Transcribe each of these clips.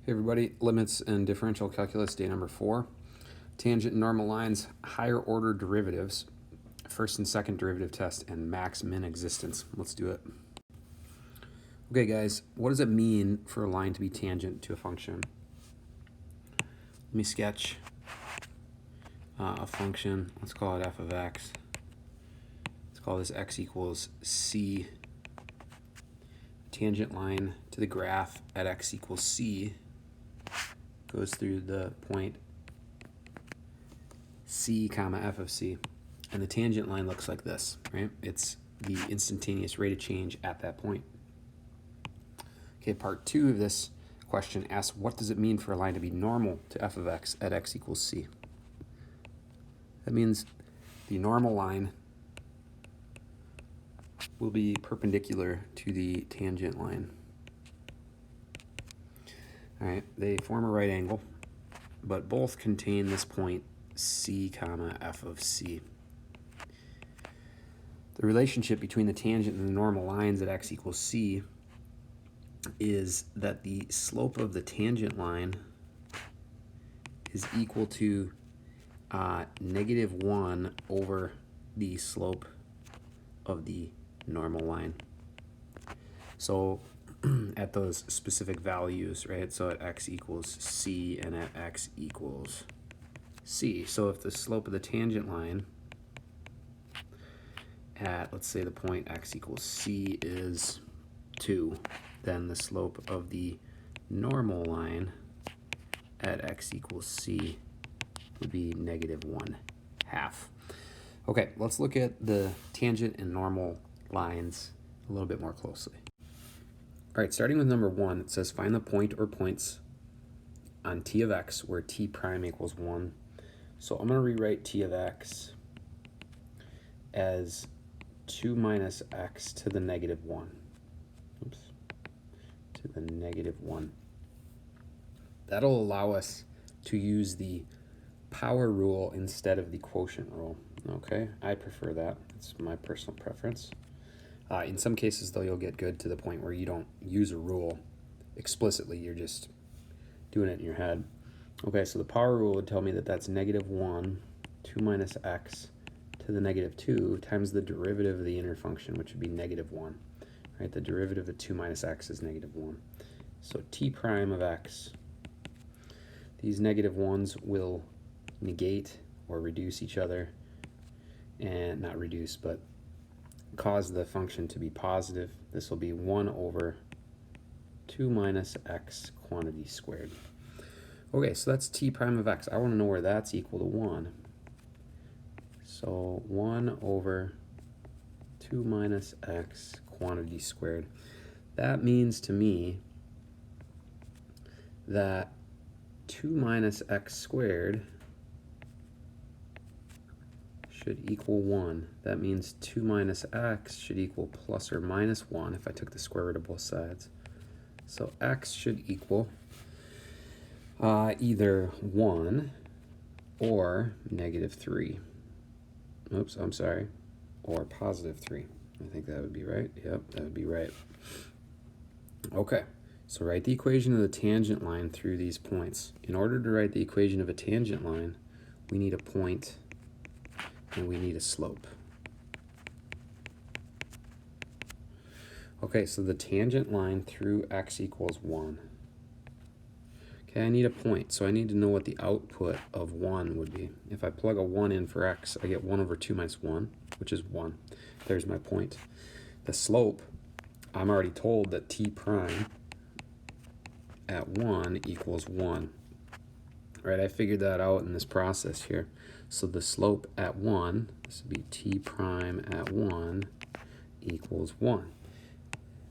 Hey everybody, limits and differential calculus day number 4. Tangent and normal lines, higher order derivatives, first and second derivative test, and max min existence. Let's do it. Okay guys, what does it mean for a line to be tangent to a function? Let me sketch a function. Let's call it f of x. Let's call this x equals c. Tangent line to the graph at x equals c goes through the point c comma f of c, and the tangent line looks like this, right? It's the instantaneous rate of change at that point. Okay, part 2 of this question asks, what does it mean for a line to be normal to f of x at x equals c? That means the normal line will be perpendicular to the tangent line. All right, they form a right angle, but both contain this point c comma f of c. The relationship between the tangent and the normal lines at x equals c is that the slope of the tangent line is equal to -1 over the slope of the normal line. So at those specific values, right? So at x equals c and at x equals c. So if the slope of the tangent line at, let's say, the point x equals c is 2, then the slope of the normal line at x equals c would be -1/2. Okay, let's look at the tangent and normal lines a little bit more closely. All right, starting with number 1, it says find the point or points on t of x where t prime equals 1. So I'm going to rewrite t of x as 2 minus x to the -1. Oops, to the -1. That'll allow us to use the power rule instead of the quotient rule. Okay, I prefer that. It's my personal preference. In some cases, though, you'll get good to the point where you don't use a rule explicitly. You're just doing it in your head. Okay, so the power rule would tell me that that's -1, 2 minus x to the -2 times the derivative of the inner function, which would be -1. Right, the derivative of 2 minus x is -1. So t prime of x, these -1s will negate or reduce each other, and not reduce, but cause the function to be positive. This will be 1 over 2 minus x quantity squared. Okay, so that's t prime of x. I want to know where that's equal to 1. So 1 over 2 minus x quantity squared. That means to me that 2 minus x squared should equal 1. That means 2 minus x should equal plus or minus 1 if I took the square root of both sides. So x should equal either 1 or -3. Oops, I'm sorry. Or +3. I think that would be right. Yep, that would be right. Okay, so write the equation of the tangent line through these points. In order to write the equation of a tangent line, we need a point and we need a slope. Okay, so the tangent line through x equals 1. Okay, I need a point, so I need to know what the output of 1 would be. If I plug a 1 in for x, I get 1 over 2 minus 1, which is 1. There's my point. The slope, I'm already told that t prime at 1 equals 1. Right, I figured that out in this process here. So the slope at 1, this would be t prime at 1 equals 1.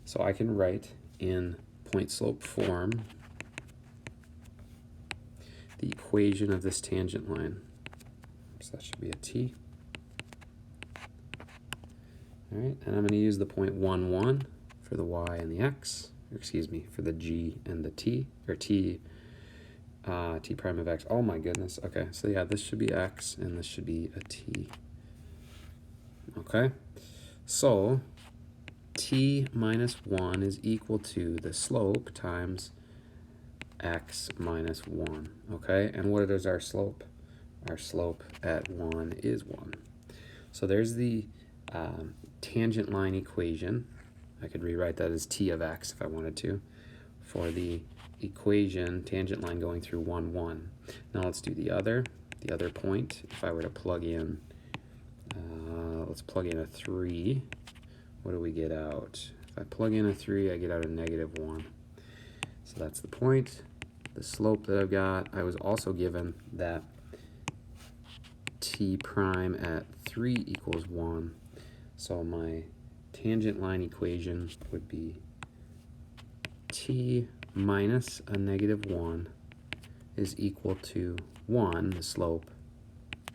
So I can write in point slope form the equation of this tangent line. So that should be a t. All right, and I'm going to use the point 1, 1 for the y and the x, or excuse me, for the g and the t, or t prime of x. Oh my goodness. Okay, so yeah, this should be x and this should be a t. Okay, so t minus 1 is equal to the slope times x minus 1. Okay, and what is our slope? Our slope at 1 is 1. So there's the tangent line equation. I could rewrite that as t of x if I wanted to, for the equation tangent line going through 1, 1. Now let's do the other point. If I were to plug in, let's plug in a 3. What do we get out? If I plug in a 3, I get out a negative 1. So that's the point. The slope that I've got, I was also given that t prime at 3 equals 1. So my tangent line equation would be t minus a negative 1 is equal to 1, the slope,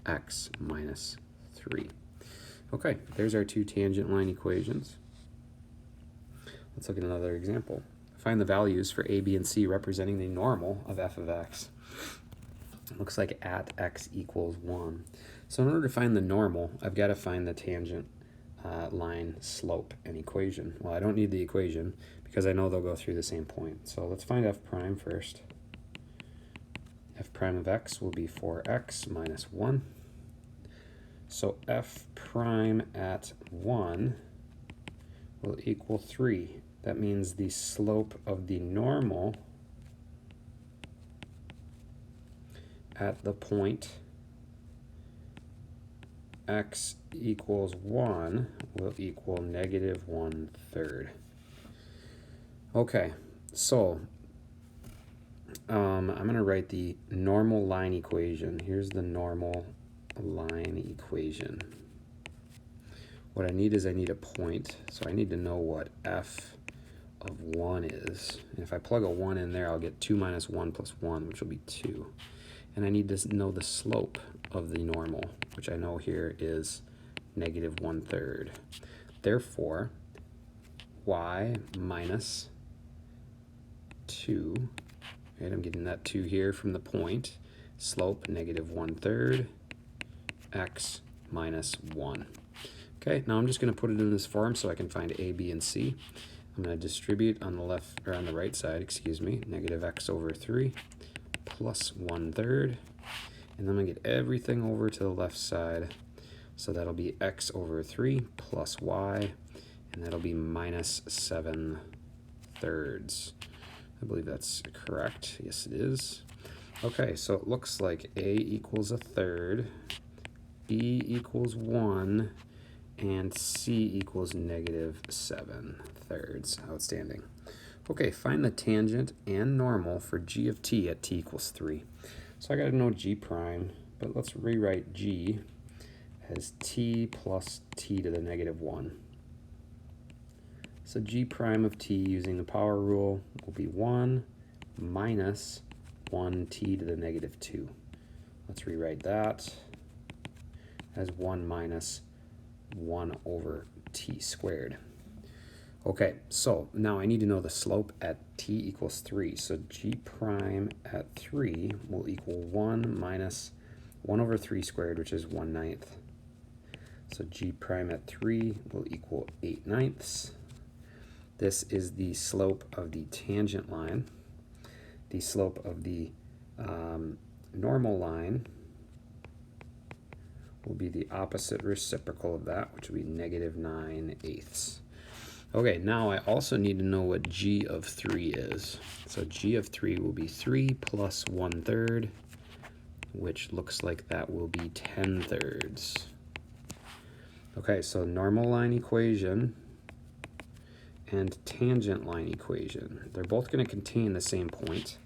x minus 3. Okay, there's our two tangent line equations. Let's look at another example. Find the values for a, b, and c representing the normal of f of x. It looks like at x equals 1. So in order to find the normal, I've got to find the tangent line slope and equation. Well, I don't need the equation because I know they'll go through the same point. So let's find f prime first. F prime of x will be 4x minus 1. So f prime at 1 will equal 3. That means the slope of the normal at the point x equals 1 will equal negative 1/3. Okay, so I'm going to write the normal line equation. Here's the normal line equation. What I need is I need a point, so I need to know what f of 1 is. And if I plug a 1 in there, I'll get 2 minus 1 plus 1, which will be 2. And I need to know the slope of the normal, which I know here is negative 1/3. Therefore, y minus 2, right, I'm getting that 2 here from the point, slope negative 1/3, x minus 1. Okay, now I'm just going to put it in this form so I can find a, b, and c. I'm going to distribute on the left, or on the right side, excuse me, negative x over 3 plus 1/3. And then I'm going to get everything over to the left side. So that'll be x over 3 plus y, and that'll be minus 7/3. I believe that's correct. Yes, it is. Okay, so it looks like a equals 1/3, b equals 1, and c equals negative 7/3. Outstanding. Okay, find the tangent and normal for g of t at t equals 3. So I got to know g prime, but let's rewrite g as t plus t to the negative 1. So g prime of t using the power rule will be 1 minus 1t to the negative 2. Let's rewrite that as 1 minus 1 over t squared. Okay, so now I need to know the slope at t equals 3. So g prime at 3 will equal 1 minus 1 over 3 squared, which is 1/9. So g prime at 3 will equal 8/9. This is the slope of the tangent line. The slope of the normal line will be the opposite reciprocal of that, which will be negative 9/8. Okay, now I also need to know what g of 3 is. So g of 3 will be 3 plus 1/3, which looks like that will be 10/3. Okay, so normal line equation and tangent line equation. They're both going to contain the same point.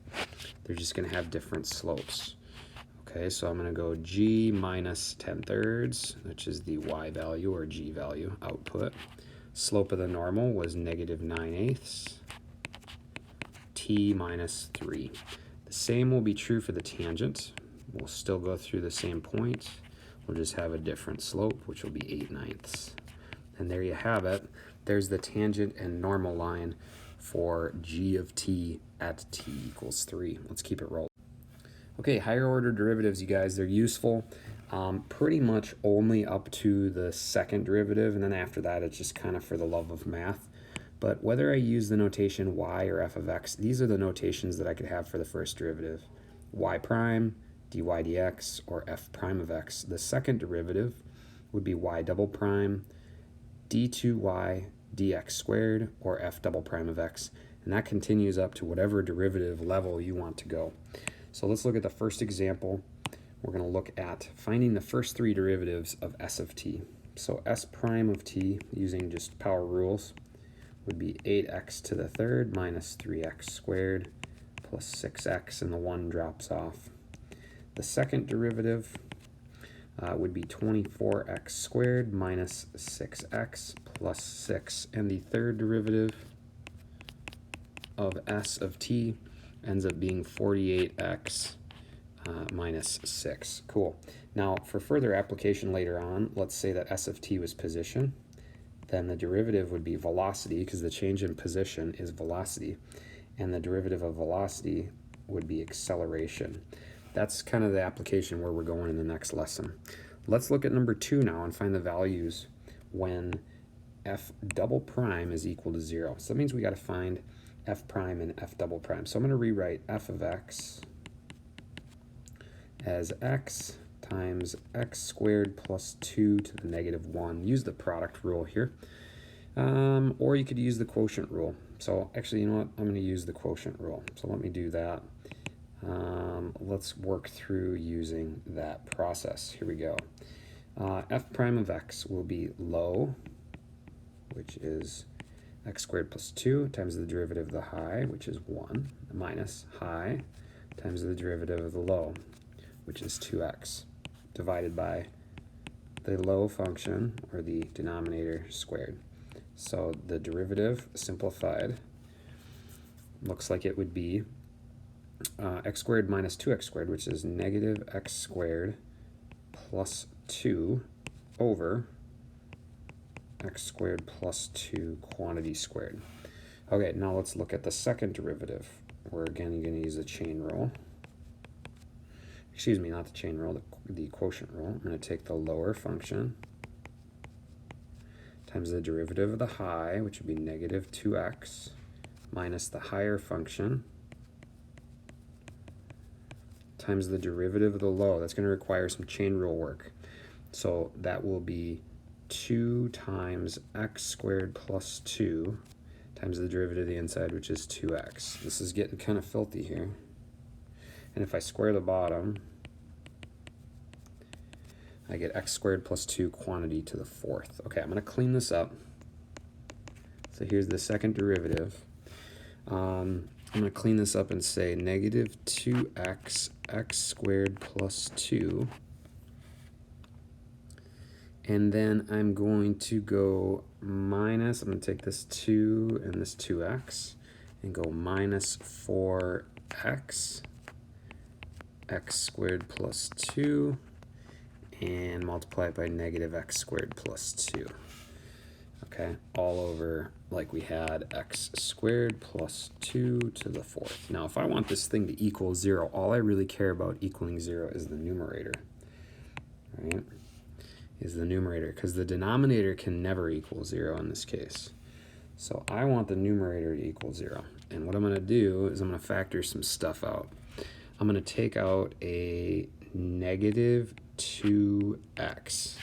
They're just going to have different slopes. Okay, so I'm going to go g minus 10/3, which is the y value or g value output. Slope of the normal was negative 9/8, t minus 3. The same will be true for the tangent. We'll still go through the same point. We'll just have a different slope, which will be 8/9. And there you have it. There's the tangent and normal line for g of t at t equals 3. Let's keep it rolling. Okay, higher order derivatives, you guys, they're useful pretty much only up to the second derivative, and then after that it's just kind of for the love of math. But whether I use the notation y or f of x, these are the notations that I could have for the first derivative. Y prime, dy dx, or f prime of x. The second derivative would be y double prime, d2y dx squared, or f double prime of x. And that continues up to whatever derivative level you want to go. So let's look at the first example. We're going to look at finding the first three derivatives of s of t. So s prime of t, using just power rules, would be 8x to the third minus 3x squared plus 6x, and the 1 drops off. The second derivative would be 24x squared minus 6x plus 6. And the third derivative of s of t ends up being 48x minus 6. Cool. Now, for further application later on, let's say that s of t was position. Then the derivative would be velocity, because the change in position is velocity. And the derivative of velocity would be acceleration. That's kind of the application where we're going in the next lesson. Let's look at number 2 now and find the values when f double prime is equal to 0. So that means we got to find f prime and f double prime. So I'm going to rewrite f of x as x times x squared plus 2 to the negative 1. Use the product rule here. Or you could use the quotient rule. So actually, you know what? I'm going to use the quotient rule. So let me do that. Let's work through using that process. Here we go. F prime of x will be low, which is x squared plus 2 times the derivative of the high, which is 1, minus high times the derivative of the low, which is 2x, divided by the low function, or the denominator, squared. So the derivative simplified looks like it would be x squared minus 2x squared, which is negative x squared plus 2 over x squared plus 2 quantity squared. Okay, now let's look at the second derivative. We're again going to use the chain rule. Excuse me, not the chain rule, the quotient rule. I'm going to take the lower function times the derivative of the high, which would be negative 2x, minus the higher function times the derivative of the low. That's going to require some chain rule work. So that will be 2 times x squared plus 2 times the derivative of the inside, which is 2x. This is getting kind of filthy here. And if I square the bottom, I get x squared plus 2 quantity to the fourth. Okay, I'm going to clean this up. So here's the second derivative. I'm going to clean this up and say negative 2x x squared plus 2. And then I'm going to go minus, I'm going to take this 2 and this 2x and go minus 4x x squared plus 2 and multiply it by negative x squared plus 2. Okay, all over like we had x squared plus 2 to the fourth. Now, if I want this thing to equal 0, all I really care about equaling 0 is the numerator, right? Is the numerator, because the denominator can never equal 0 in this case. So I want the numerator to equal 0. And what I'm going to do is I'm going to factor some stuff out. I'm going to take out a negative 2x.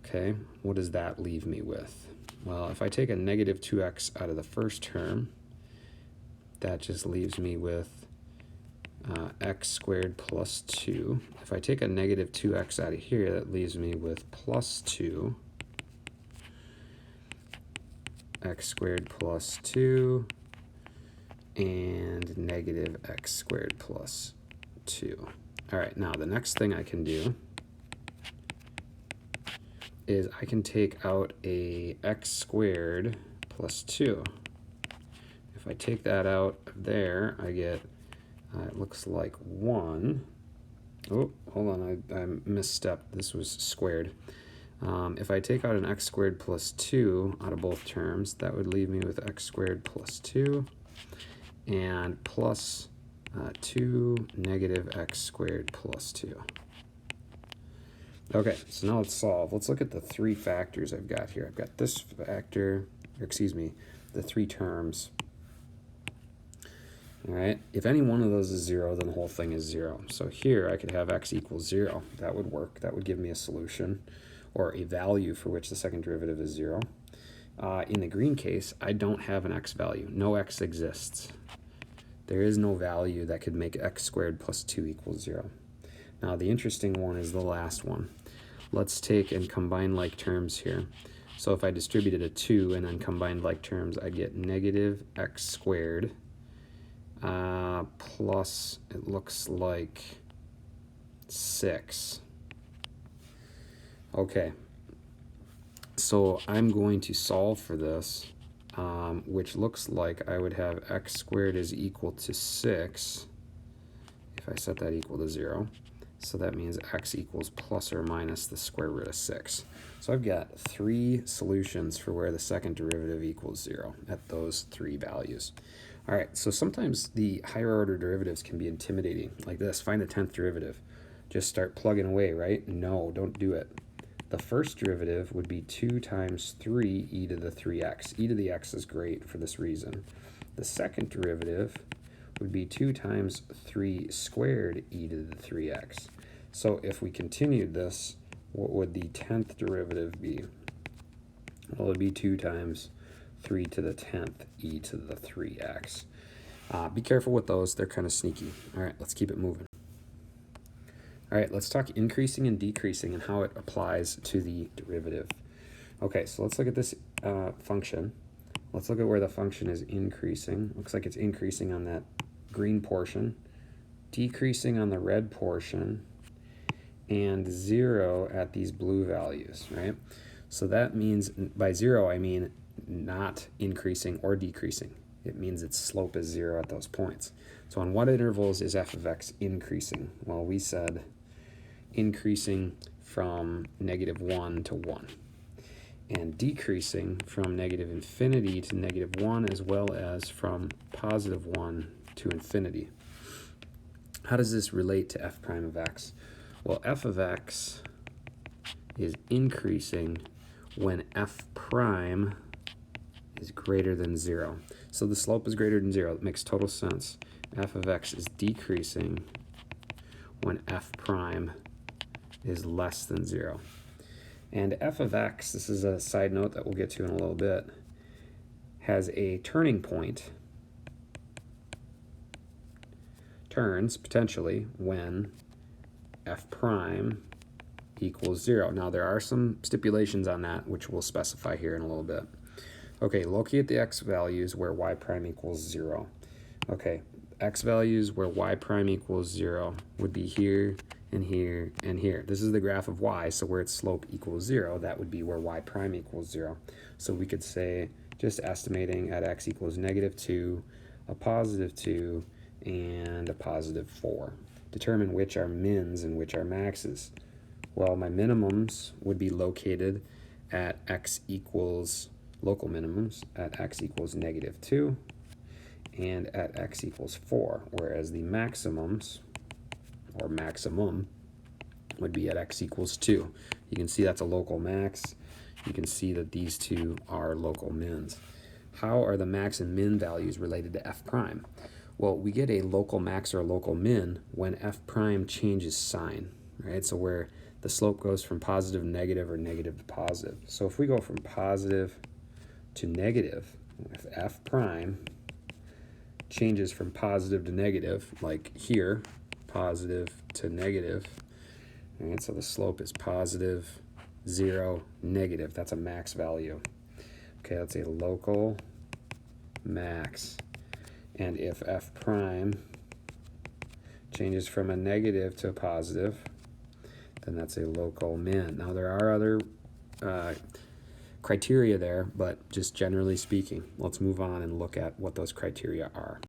Okay, what does that leave me with? Well, if I take a negative 2x out of the first term, that just leaves me with x squared plus 2. If I take a negative 2x out of here, that leaves me with plus 2 x squared plus 2 and negative x squared plus 2. All right, now the next thing I can do is I can take out a x squared plus 2. If I take that out of there, I get, it looks like 1. Oh, hold on, I misstepped. This was squared. If I take out an x squared plus 2 out of both terms, that would leave me with x squared plus 2 and plus 2 negative x squared plus 2. Okay, so now let's solve. Let's look at the three factors I've got here. I've got this factor, or excuse me, the three terms. All right, if any one of those is 0, then the whole thing is 0. So here I could have x equals 0. That would work. That would give me a solution, or a value for which the second derivative is 0. In the green case, I don't have an x value. No x exists. There is no value that could make x squared plus 2 equals 0. Now the interesting one is the last one. Let's take and combine like terms here. So if I distributed a 2 and then combined like terms, I'd get negative x squared plus, it looks like 6. Okay, so I'm going to solve for this, which looks like I would have x squared is equal to 6 if I set that equal to 0. So that means x equals plus or minus the square root of 6. So I've got 3 solutions for where the second derivative equals 0 at those 3 values. All right, so sometimes the higher order derivatives can be intimidating, like this. Find the 10th derivative. Just start plugging away, right? No, don't do it. The first derivative would be 2 times 3 e to the 3x. E to the x is great for this reason. The second derivative would be 2 times 3 squared e to the 3x. So if we continued this, what would the 10th derivative be? Well, it would be 2 times 3 to the 10th e to the 3x. Be careful with those. They're kind of sneaky. All right, let's keep it moving. All right, let's talk increasing and decreasing and how it applies to the derivative. Okay, so let's look at this function. Let's look at where the function is increasing. Looks like it's increasing on that green portion, decreasing on the red portion, and 0 at these blue values, right? So that means by 0, I mean not increasing or decreasing. It means its slope is 0 at those points. So on what intervals is f of x increasing? Well, we said increasing from -1 to 1, and decreasing from negative infinity to -1, as well as from +1 to infinity. How does this relate to f prime of x? Well, f of x is increasing when f prime is greater than 0. So the slope is greater than 0. It makes total sense. F of x is decreasing when f prime is less than 0. And f of x, this is a side note that we'll get to in a little bit, has a turning point, turns potentially when f prime equals 0. Now there are some stipulations on that which we'll specify here in a little bit. Okay, locate the x values where y prime equals 0. Okay, x values where y prime equals 0 would be here and here and here. This is the graph of y, so where its slope equals 0, that would be where y prime equals 0. So we could say, just estimating at x equals -2, a +2, and a +4. Determine which are mins and which are maxes. Well, my minimums would be located at x equals, local minimums, at x equals -2 and at x equals 4, whereas the maximums, or maximum, would be at x equals 2. You can see that's a local max. You can see that these two are local mins. How are the max and min values related to f prime? Well, we get a local max or a local min when f prime changes sign, right? So where the slope goes from positive to negative or negative to positive. So if we go from positive to negative, if f prime changes from positive to negative, like here, positive to negative, right? So the slope is positive, 0, negative. That's a max value. Okay, that's a local max. And if f prime changes from a negative to a positive, then that's a local min. Now there are other criteria there, but just generally speaking, let's move on and look at what those criteria are.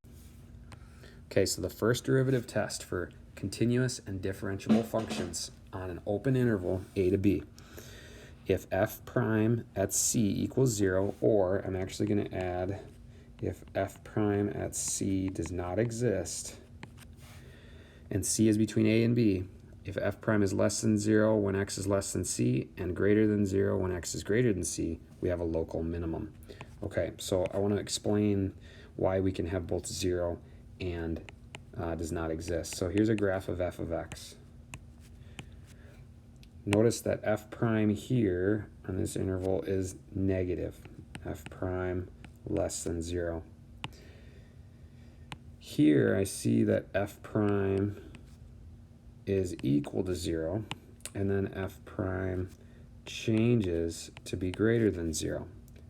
Okay, so the first derivative test for continuous and differentiable functions on an open interval a to b. If f prime at c equals 0, or I'm actually going to add if f prime at c does not exist, and c is between a and b, if f prime is less than 0 when x is less than c, and greater than 0 when x is greater than c, we have a local minimum. Okay, so I want to explain why we can have both 0 and does not exist. So here's a graph of f of x. Notice that f prime here on this interval is negative. F prime less than 0. Here I see that f prime is equal to 0, and then f prime changes to be greater than 0.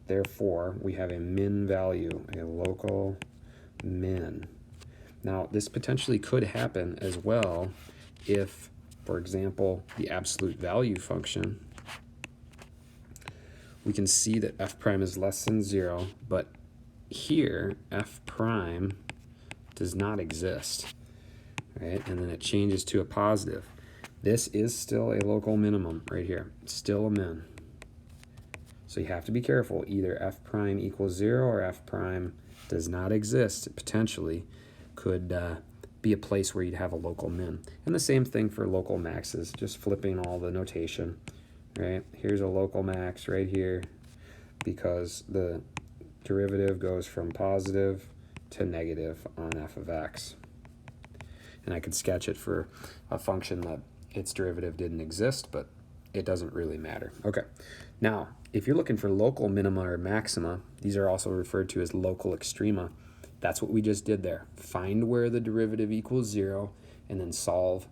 Therefore, we have a min value, a local min. Now, this potentially could happen as well if, for example, the absolute value function, we can see that f prime is less than 0, but here f prime does not exist, right? And then it changes to a positive. This is still a local minimum right here. It's still a min. So you have to be careful. Either f prime equals 0 or f prime does not exist. It potentially could be a place where you'd have a local min. And the same thing for local maxes, just flipping all the notation, right? Here's a local max right here because the derivative goes from positive to negative on f of x. And I could sketch it for a function that its derivative didn't exist, but it doesn't really matter. Okay, now if you're looking for local minima or maxima, these are also referred to as local extrema. That's what we just did there. Find where the derivative equals 0 and then solve,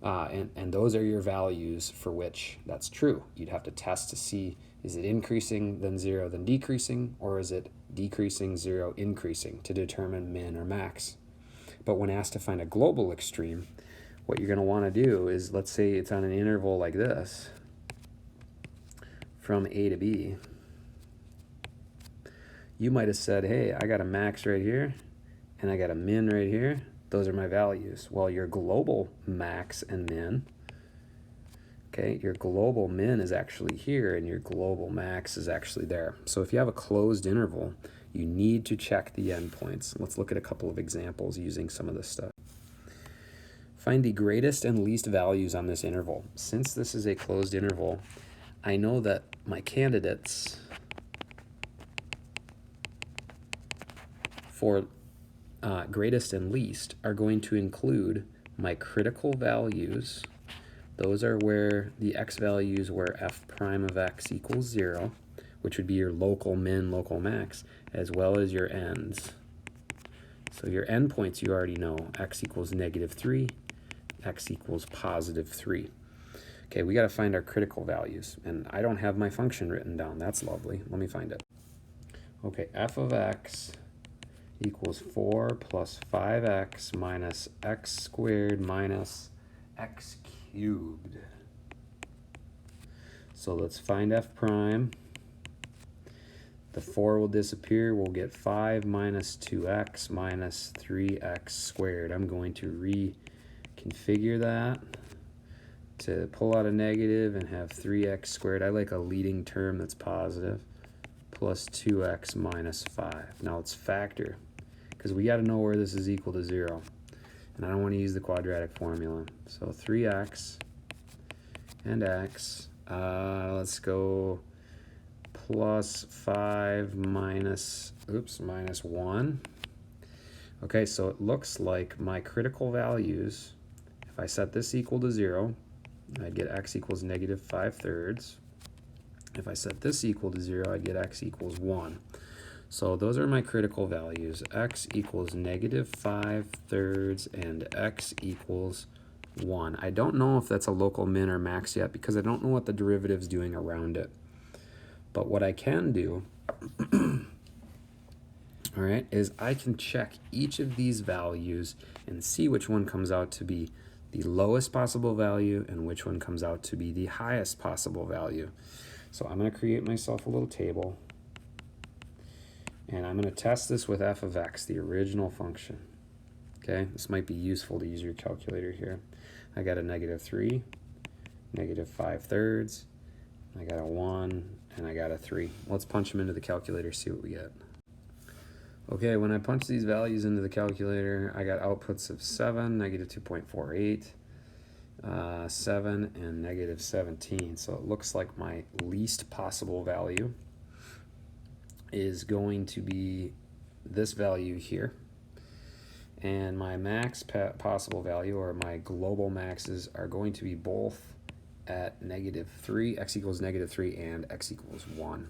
and those are your values for which that's true. You'd have to test to see, is it increasing then 0 then decreasing, or is it decreasing 0 increasing to determine min or max. But when asked to find a global extreme, what you're going to want to do is, let's say it's on an interval like this, from A to B. You might have said, hey, I got a max right here, and I got a min right here. Those are my values. Well, your global max and min, okay, your global min is actually here, and your global max is actually there. So if you have a closed interval, you need to check the endpoints. Let's look at a couple of examples using some of this stuff. Find the greatest and least values on this interval. Since this is a closed interval, I know that my candidates for greatest and least are going to include my critical values. Those are where the x values where f prime of x equals 0, which would be your local min, local max, as well as your ends. So your endpoints you already know, x equals -3, x equals +3. Okay, we got to find our critical values, and I don't have my function written down. That's lovely. Let me find it. Okay, f of x equals 4 plus 5x minus x squared minus x cubed. So let's find f prime. The 4 will disappear. We'll get 5 minus 2x minus 3x squared. I'm going to reconfigure that to pull out a negative and have 3x squared. I like a leading term that's positive, plus 2x minus 5. Now let's factor, because we got to know where this is equal to 0. And I don't want to use the quadratic formula. So 3x and x, let's go plus 5 minus 1. Okay, so it looks like my critical values, if I set this equal to 0, I'd get x equals -5/3. If I set this equal to 0, I'd get x equals 1. So those are my critical values. X equals -5/3 and x equals 1. I don't know if that's a local min or max yet because I don't know what the derivative's doing around it. But what I can do, all right, is I can check each of these values and see which one comes out to be the lowest possible value and which one comes out to be the highest possible value. So I'm going to create myself a little table, and I'm going to test this with f of x, the original function. Okay, this might be useful to use your calculator here. I got a -3, -5/3, I got a 1, and I got a 3. Let's punch them into the calculator, see what we get. Okay, when I punch these values into the calculator, I got outputs of 7, -2.48, 7, and -17. So it looks like my least possible value is going to be this value here. And my max possible value, or my global maxes, are going to be both at -3, x equals -3, and x equals 1.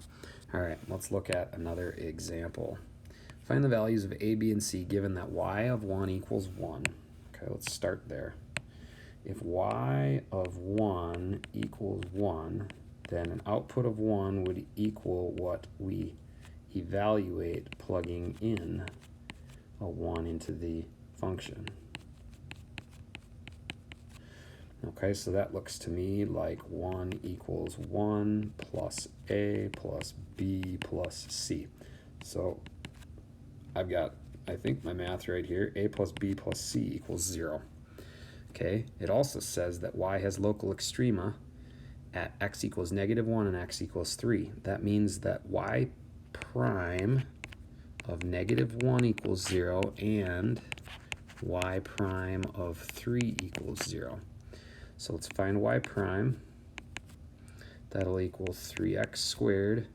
All right, let's look at another example. Find the values of a, b, and c given that y of 1 equals 1. Okay, let's start there. If y of 1 equals 1, then an output of 1 would equal what we evaluate plugging in a 1 into the function. Okay, so that looks to me like 1 equals 1 plus a plus b plus c. So I've got, I think, my math right here. A plus b plus c equals 0. Okay, it also says that y has local extrema at x equals -1 and x equals 3. That means that y prime of -1 equals 0 and y prime of 3 equals 0. So let's find y prime. That'll equal 3x squared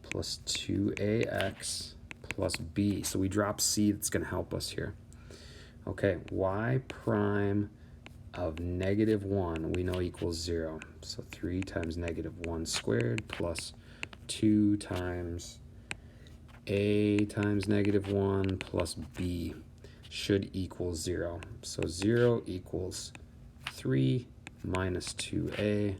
plus 2ax plus b. So we drop c, that's going to help us here. Okay, y prime of -1 we know equals 0. So 3 times -1 squared plus 2 times a times -1 plus b should equal 0. So 0 equals 3 minus 2a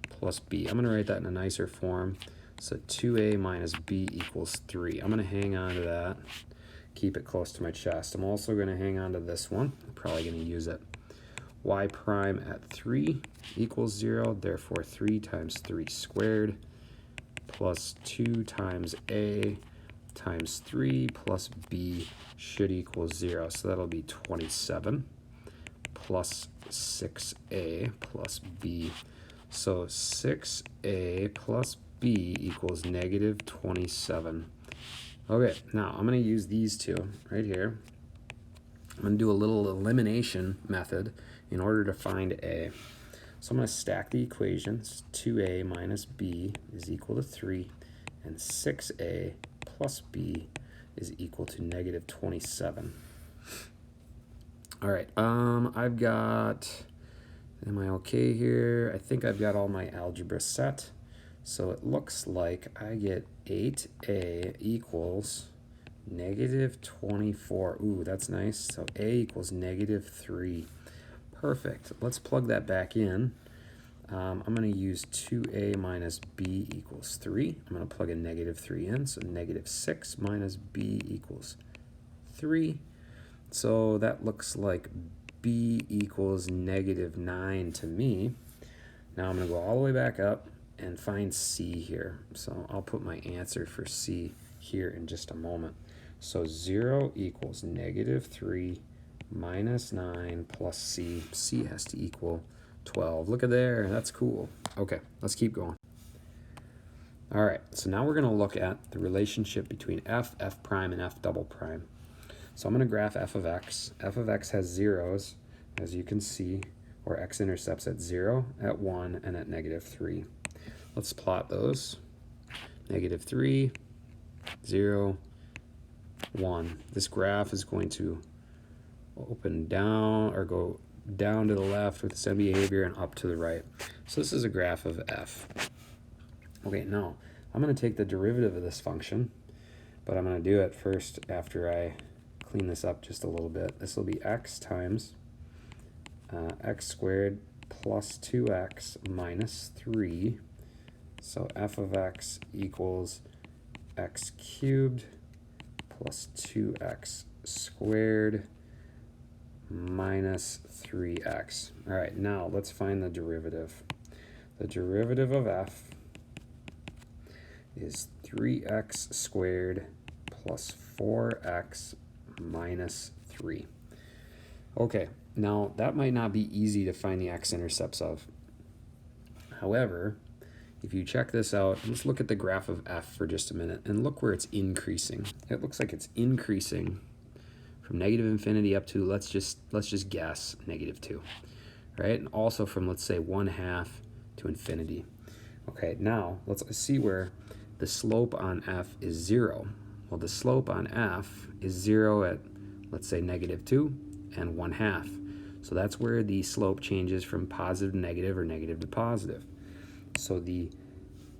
plus b. I'm going to write that in a nicer form. So 2a minus b equals 3. I'm going to hang on to that, keep it close to my chest. I'm also going to hang on to this one. I'm probably going to use it. Y prime at 3 equals 0. Therefore, 3 times 3 squared plus 2 times a times 3 plus b should equal 0. So that'll be 27 plus 6a plus b. So 6a plus b equals -27. Okay, now I'm going to use these two right here. I'm going to do a little elimination method in order to find a. So I'm going to stack the equations. 2a minus b is equal to 3, and 6a plus b is equal to -27. All right, I've got, am I okay here? I think I've got all my algebra set. So it looks like I get 8a equals -24. Ooh, that's nice. So a equals -3. Perfect. Let's plug that back in. I'm going to use 2a minus b equals 3. I'm going to plug a -3 in. So -6 minus b equals 3. So that looks like b equals -9 to me. Now I'm going to go all the way back up and find c here. So I'll put my answer for c here in just a moment. So 0 equals -3 minus 9 plus c. c has to equal 12. Look at there. That's cool. Okay, let's keep going. All right, so now we're going to look at the relationship between f, f prime, and f double prime. So I'm going to graph f of x. f of x has zeros, as you can see, or x-intercepts at 0, at 1, and at -3. Let's plot those. -3, 0, 1. This graph is going to open down, or go down to the left with same behavior and up to the right. So this is a graph of f. Okay, now I'm going to take the derivative of this function, but I'm going to do it first after I clean this up just a little bit. This will be x times x squared plus 2x minus 3. So f of x equals x cubed plus 2x squared minus 3x. All right, now let's find the derivative. The derivative of f is 3x squared plus 4x minus 3. Okay, now that might not be easy to find the x-intercepts of. However, if you check this out, let's look at the graph of f for just a minute and look where it's increasing. It looks like it's increasing from -infinity up to, let's just guess, -2, right? And also from, let's say, 1/2 to infinity. Okay, now let's see where the slope on f is 0. Well, the slope on f is 0 at, let's say, -2 and 1/2. So that's where the slope changes from positive to negative or negative to positive. So the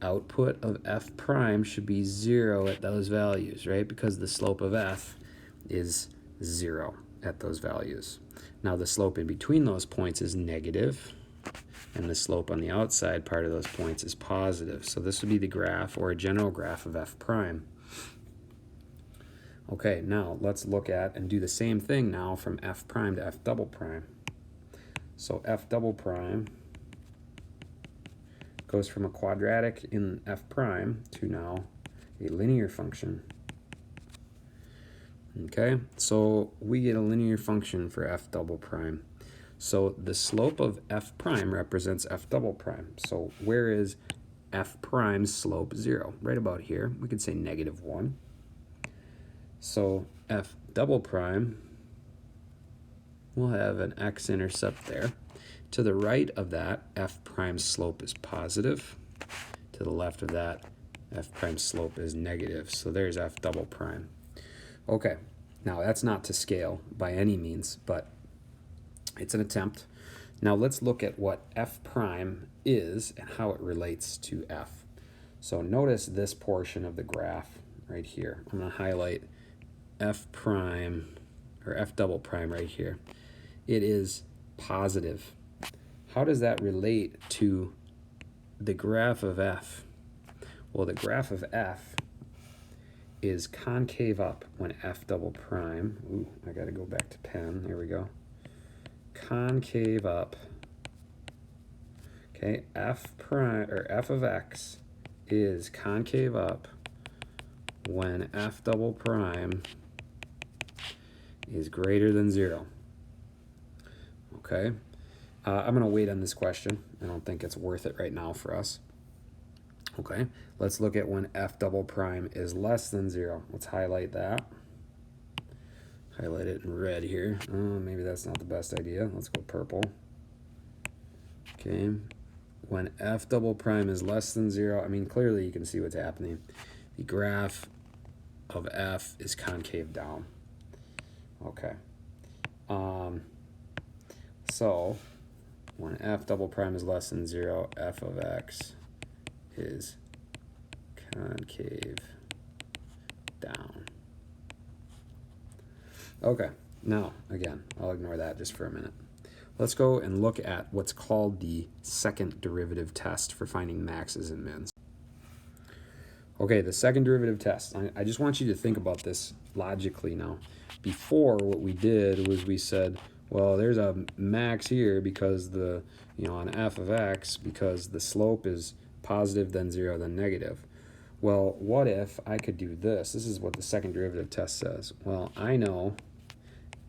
output of f prime should be 0 at those values, right? Because the slope of f is 0 at those values. Now the slope in between those points is negative, and the slope on the outside part of those points is positive. So this would be the graph, or a general graph, of f prime. Okay, now let's look at and do the same thing now from f prime to f double prime. So f double prime goes from a quadratic in f prime to now a linear function. Okay, so we get a linear function for f double prime. So the slope of f prime represents f double prime. So where is f prime's slope 0? Right about here. We could say -1. So f double prime will have an x-intercept there. To the right of that, f prime's slope is positive. To the left of that, f prime's slope is negative. So there's f double prime. Okay, now that's not to scale by any means, but it's an attempt. Now let's look at what f prime is and how it relates to f. So notice this portion of the graph right here. I'm going to highlight f prime, or f double prime right here. It is positive. How does that relate to the graph of f? Well, the graph of f is concave up when f double prime, ooh, I got to go back to pen, there we go. Concave up. Okay, f prime, or f of x, is concave up when f double prime is greater than 0. Okay, I'm going to wait on this question. I don't think it's worth it right now for us. Okay, let's look at when f double prime is less than 0. Let's highlight that. Highlight it in red here. Oh, maybe that's not the best idea. Let's go purple. Okay, when f double prime is less than 0, I mean, clearly you can see what's happening. The graph of f is concave down. Okay. So when f double prime is less than 0, f of x is concave down. Okay, now again, I'll ignore that just for a minute. Let's go and look at what's called the second derivative test for finding maxes and mins. Okay, the second derivative test. I just want you to think about this logically now. Before, what we did was we said, well, there's a max here because on f of x, because the slope is positive, then 0, then negative. Well, what if I could do this? This is what the second derivative test says. Well, I know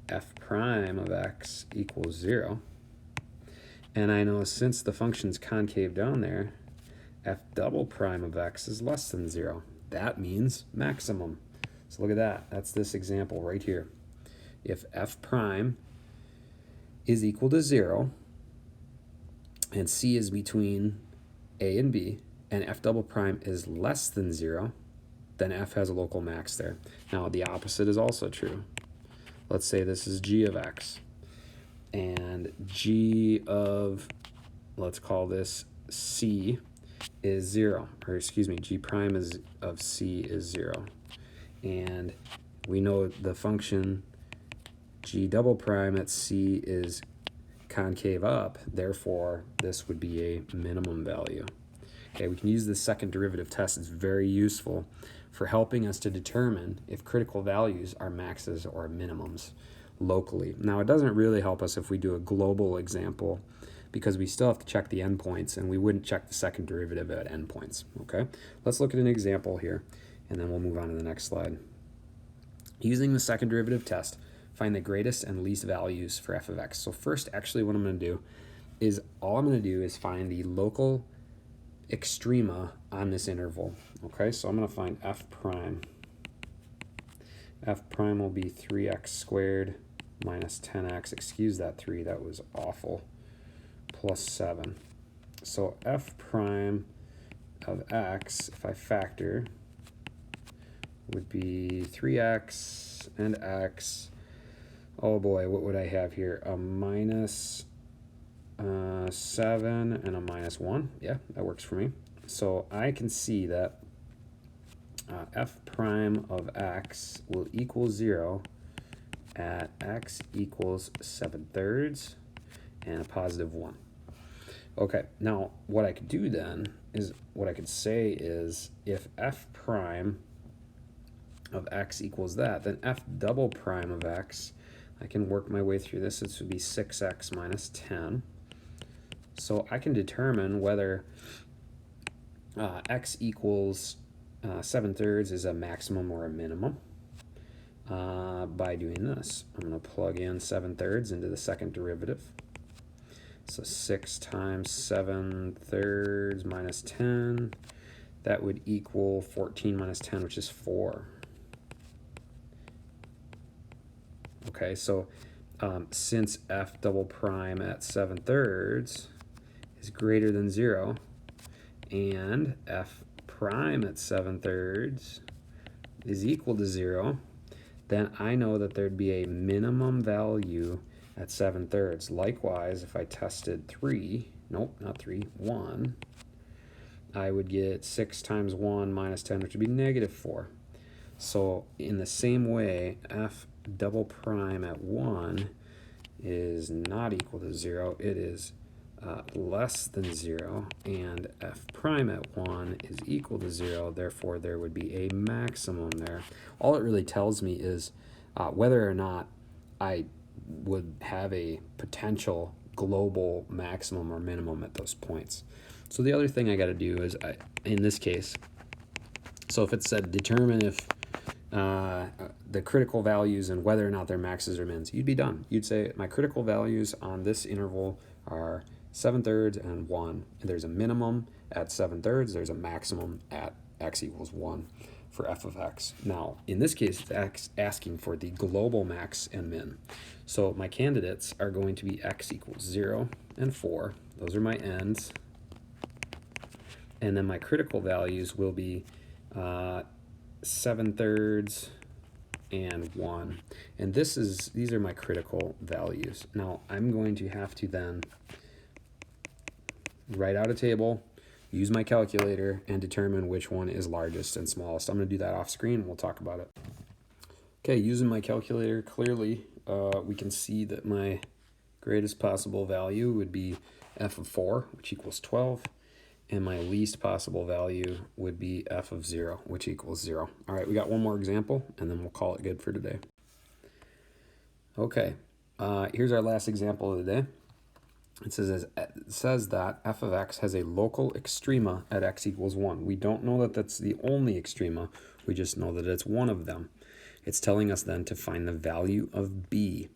f prime of x equals 0. And I know since the function's concave down there, f double prime of x is less than 0. That means maximum. So look at that. That's this example right here. If f prime is equal to 0, and c is between a and b, and f double prime is less than 0, then f has a local max there. Now the opposite is also true. Let's say this is g of x, and g of, let's call this c, is 0, or excuse me, g prime of c is 0. And we know the function g double prime at c is concave up, therefore this would be a minimum value. Okay, we can use the second derivative test. It's very useful for helping us to determine if critical values are maxes or minimums locally. Now, it doesn't really help us if we do a global example, because we still have to check the endpoints, and we wouldn't check the second derivative at endpoints. Okay, let's look at an example here, and then we'll move on to the next slide. Using the second derivative test, find the greatest and least values for f of x. So first, actually, what I'm going to do is find the local extrema on this interval. Okay, so I'm going to find f prime. F prime will be 3x squared minus 10x. Excuse that 3, that was awful. Plus 7. So f prime of x, if I factor, would be 3x and x. Oh boy, what would I have here? A minus 7 and a minus 1. Yeah, that works for me. So I can see that f prime of x will equal 0 at x equals 7/3 and a positive 1. Okay, now what I could do then is, what I could say is, if f prime of x equals that, then f double prime of x, I can work my way through this. This would be 6x minus 10. So I can determine whether x equals 7/3 is a maximum or a minimum by doing this. I'm going to plug in 7/3 into the second derivative. So 6 times 7/3 minus 10, that would equal 14 minus 10, which is 4. Okay, so since f double prime at 7/3 is greater than 0, and f prime at 7/3 is equal to 0, then I know that there'd be a minimum value at 7/3. Likewise, if I tested 1, I would get 6 times 1 minus 10, which would be negative 4. So in the same way, f double prime at 1 is not equal to 0. It is less than 0, and f prime at 1 is equal to 0. Therefore, there would be a maximum there. All it really tells me is whether or not I would have a potential global maximum or minimum at those points. So the other thing I got to do is, in this case, so if it said determine if the critical values and whether or not they're maxes or mins, you'd be done. You'd say my critical values on this interval are 7/3 and 1. And there's a minimum at 7/3. There's a maximum at x equals 1 for f of x. Now, in this case, it's asking for the global max and min. So my candidates are going to be x equals 0 and 4. Those are my ends. And then my critical values will be 7/3 and 1. And these are my critical values. Now, I'm going to have to then write out a table, use my calculator, and determine which one is largest and smallest. I'm going to do that off screen, and we'll talk about it. Okay, using my calculator, clearly we can see that my greatest possible value would be f of 4, which equals 12, and my least possible value would be f of 0, which equals 0. All right, we got one more example, and then we'll call it good for today. Okay, here's our last example of the day. It says that f of x has a local extrema at x equals 1. We don't know that that's the only extrema. We just know that it's one of them. It's telling us then to find the value of b.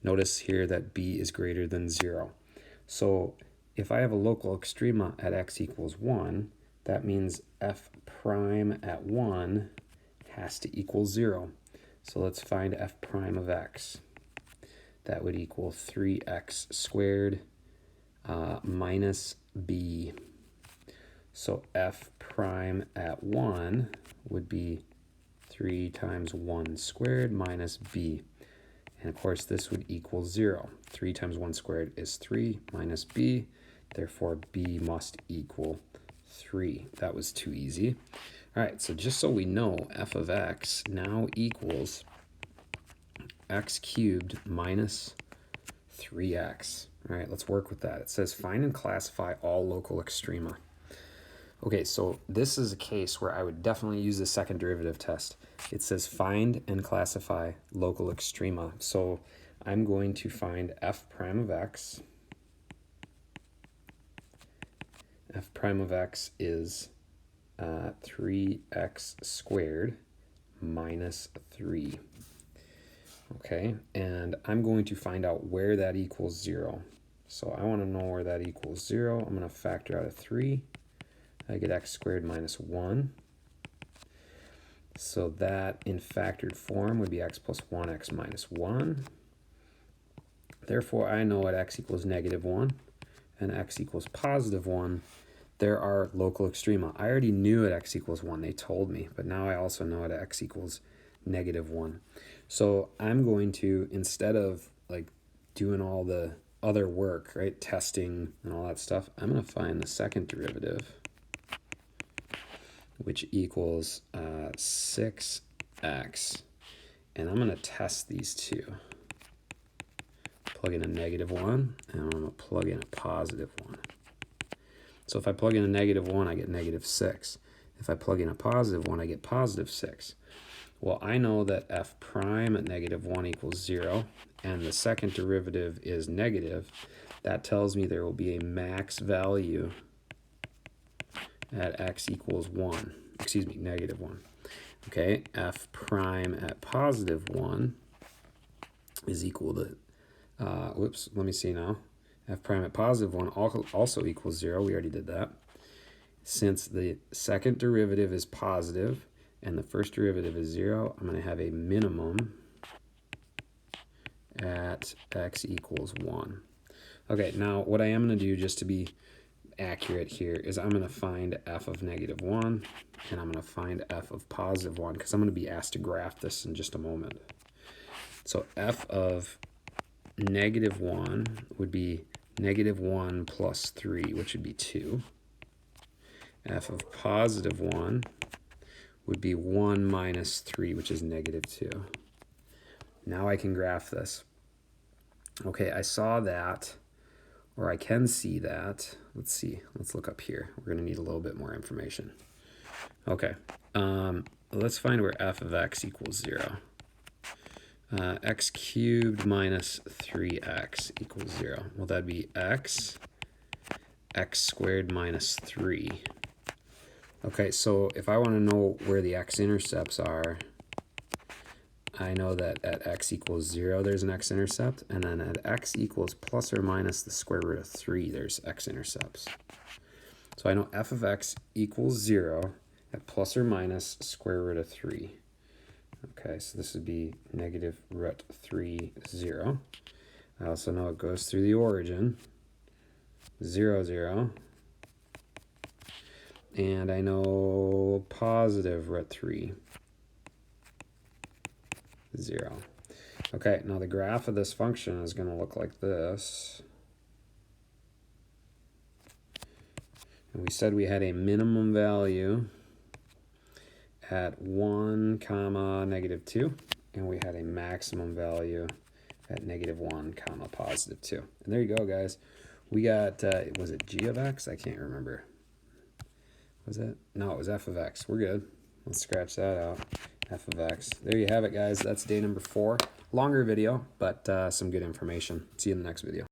Notice here that b is greater than 0. So if I have a local extrema at x equals 1, that means f prime at 1 has to equal 0. So let's find f prime of x. That would equal 3x squared minus b. So f prime at 1 would be 3 times 1 squared minus b. And of course, this would equal 0. 3 times 1 squared is 3 minus b. Therefore, b must equal 3. That was too easy. All right, so just so we know, f of x now equals x cubed minus 3x. All right, let's work with that. It says find and classify all local extrema. Okay, so this is a case where I would definitely use the second derivative test. It says find and classify local extrema. So I'm going to find f prime of x. F prime of x is 3x squared minus 3. Okay, and I'm going to find out where that equals 0. So I want to know where that equals 0. I'm going to factor out a 3. I get x squared minus 1. So that in factored form would be x plus 1x minus 1. Therefore, I know at x equals negative 1 and x equals positive 1 there are local extrema. I already knew at x equals 1, they told me, but now I also know at x equals -1. So I'm going to, instead of like doing all the other work, right, testing and all that stuff, I'm going to find the second derivative, which equals 6x, and I'm going to test these two. Plug in a -1, and I'm going to plug in a +1. So if I plug in a -1, I get -6. If I plug in a +1, I get +6. Well, I know that f prime at -1 equals 0, and the second derivative is negative. That tells me there will be a max value at x equals 1. Excuse me, -1. Okay, f prime at +1 is equal to, whoops, let me see now. F prime at +1 also equals 0. We already did that. Since the second derivative is positive and the first derivative is 0, I'm going to have a minimum at x equals 1. Okay, now what I am going to do, just to be accurate here, is I'm going to find f of -1, and I'm going to find f of +1, because I'm going to be asked to graph this in just a moment. So f of -1 would be -1 plus 3, which would be 2. F of +1 would be 1 minus 3, which is -2. Now I can graph this. Okay, I saw that, or I can see that. Let's see. Let's look up here. We're going to need a little bit more information. Okay, let's find where f of x equals 0. X cubed minus 3x equals 0. Well, that'd be x squared minus 3. Okay, so if I want to know where the x-intercepts are, I know that at x equals 0, there's an x-intercept, and then at x equals plus or minus the square root of 3, there's x-intercepts. So I know f of x equals 0 at plus or minus square root of 3. Okay, so this would be -√3, 0. I also know it goes through the origin, 0, 0. And I know +√3, 0. Okay, now the graph of this function is going to look like this. And we said we had a minimum value at 1, -2, and we had a maximum value at -1, +2. And there you go, guys. We got, was it g of x? I can't remember. Was it? No, it was f of x. We're good. Let's scratch that out. F of x. There you have it, guys. That's day number 4. Longer video, but some good information. See you in the next video.